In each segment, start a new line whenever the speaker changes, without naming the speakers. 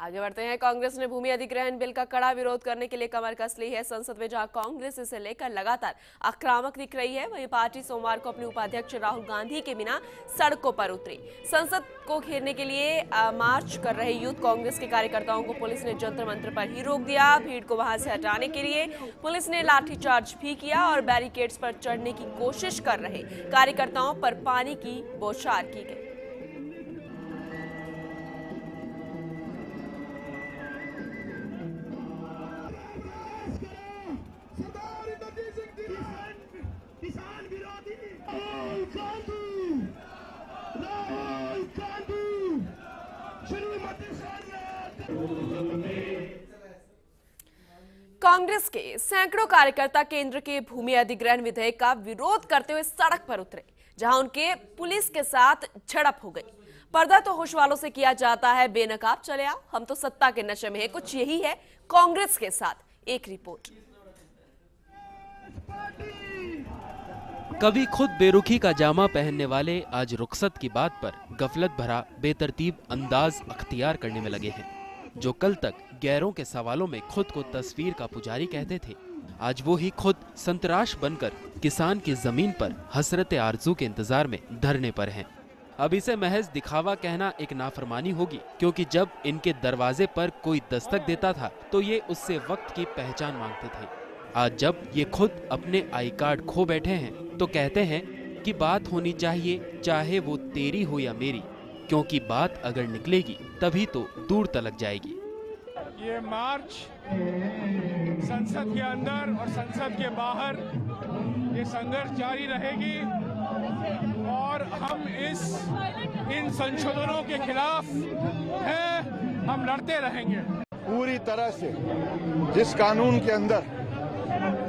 आगे बढ़ते हैं। कांग्रेस ने भूमि अधिग्रहण बिल का कड़ा विरोध करने के लिए कमर कस ली है। संसद में जहां कांग्रेस इसे लेकर लगातार आक्रामक दिख रही है, वहीं पार्टी सोमवार को अपने उपाध्यक्ष राहुल गांधी के बिना सड़कों पर उतरी। संसद को घेरने के लिए मार्च कर रहे यूथ कांग्रेस के कार्यकर्ताओं को पुलिस ने जंतर मंतर पर ही रोक दिया। भीड़ को वहां से हटाने के लिए पुलिस ने लाठीचार्ज भी किया और बैरिकेड्स पर चढ़ने की कोशिश कर रहे कार्यकर्ताओं पर पानी की बौछार की गई। कांग्रेस के सैकड़ों कार्यकर्ता केंद्र के भूमि अधिग्रहण विधेयक का विरोध करते हुए सड़क पर उतरे, जहां उनके पुलिस के साथ झड़प हो गई। पर्दा तो होश वालों से किया जाता है, बेनकाब चले आओ, हम तो सत्ता के नशे में है। कुछ यही है कांग्रेस के साथ। एक रिपोर्ट।
कभी खुद बेरुखी का जामा पहनने वाले आज रुखसत की बात पर गफलत भरा बेतरतीब अंदाज अख्तियार करने में लगे हैं। जो कल तक गैरों के सवालों में खुद को तस्वीर का पुजारी कहते थे, आज वो ही खुद संतराश बनकर किसान की जमीन पर हसरत आरजू के इंतजार में धरने पर हैं। अब इसे महज दिखावा कहना एक नाफरमानी होगी, क्योंकि जब इनके दरवाजे पर कोई दस्तक देता था तो ये उससे वक्त की पहचान मांगते थे। आज जब ये खुद अपने आई कार्ड खो बैठे हैं तो कहते हैं कि बात होनी चाहिए, चाहे वो तेरी हो या मेरी, क्योंकि बात अगर निकलेगी तभी तो दूर तलक जाएगी।
ये मार्च संसद के अंदर और संसद के बाहर ये संघर्ष जारी रहेगी और हम इन संशोधनों के खिलाफ हैं, हम लड़ते रहेंगे।
पूरी तरह से जिस कानून के अंदर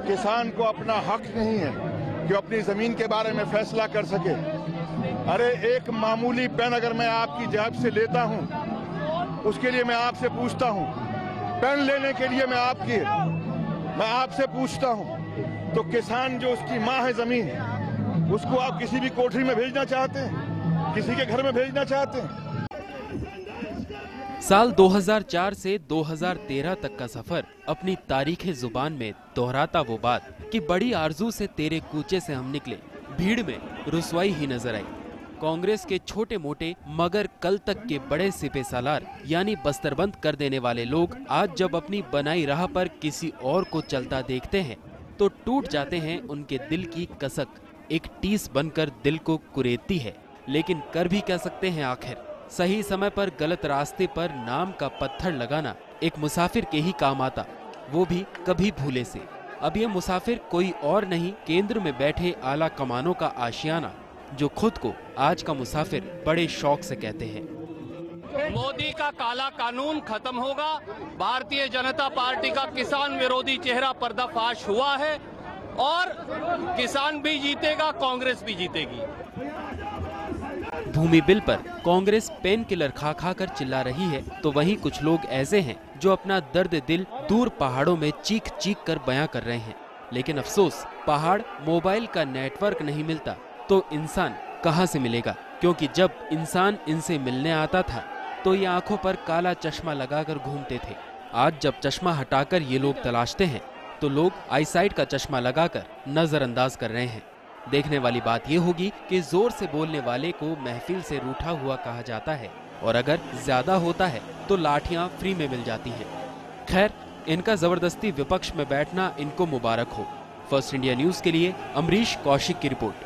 किसान को अपना हक नहीं है कि अपनी जमीन के बारे में फैसला कर सके, अरे एक मामूली पेन अगर मैं आपकी जेब से लेता हूं, उसके लिए मैं आपसे पूछता हूं, पेन लेने के लिए मैं आपसे पूछता हूं, तो किसान जो उसकी माँ है जमीन, उसको आप किसी भी कोठरी में भेजना चाहते हैं, किसी के घर में भेजना चाहते हैं?
साल 2004 से 2013 तक का सफर अपनी तारीखे जुबान में दोहराता वो बात कि बड़ी आरजू से तेरे कूचे से हम निकले, भीड़ में रुसवाई ही नजर आई। कांग्रेस के छोटे मोटे मगर कल तक के बड़े सिपे सालार यानी बस्तरबंद कर देने वाले लोग आज जब अपनी बनाई राह पर किसी और को चलता देखते हैं तो टूट जाते हैं। उनके दिल की कसक एक टीस बनकर दिल को कुरेदती है, लेकिन कर भी कह सकते हैं आखिर। सही समय पर गलत रास्ते पर नाम का पत्थर लगाना एक मुसाफिर के ही काम आता, वो भी कभी भूले से। अब ये मुसाफिर कोई और नहीं, केंद्र में बैठे आला कमानों का आशियाना, जो खुद को आज का मुसाफिर बड़े शौक से कहते हैं।
मोदी का काला कानून खत्म होगा, भारतीय जनता पार्टी का किसान विरोधी चेहरा पर्दाफाश हुआ है और किसान भी जीतेगा, कांग्रेस भी जीतेगी।
भूमि बिल पर कांग्रेस पेन किलर खा खा कर चिल्ला रही है, तो वहीं कुछ लोग ऐसे हैं जो अपना दर्द दिल दूर पहाड़ों में चीख चीख कर बयां कर रहे हैं। लेकिन अफसोस, पहाड़ मोबाइल का नेटवर्क नहीं मिलता तो इंसान कहां से मिलेगा, क्योंकि जब इंसान इनसे मिलने आता था तो ये आंखों पर काला चश्मा लगाकर घूमते थे। आज जब चश्मा हटाकर ये लोग तलाशते हैं तो लोग आईसाइट का चश्मा लगाकर नजरअंदाज कर रहे हैं। देखने वाली बात ये होगी कि जोर से बोलने वाले को महफिल से रूठा हुआ कहा जाता है और अगर ज्यादा होता है तो लाठियां फ्री में मिल जाती हैं। खैर, इनका जबरदस्ती विपक्ष में बैठना इनको मुबारक हो। फर्स्ट इंडिया न्यूज के लिए अमरीश कौशिक की रिपोर्ट।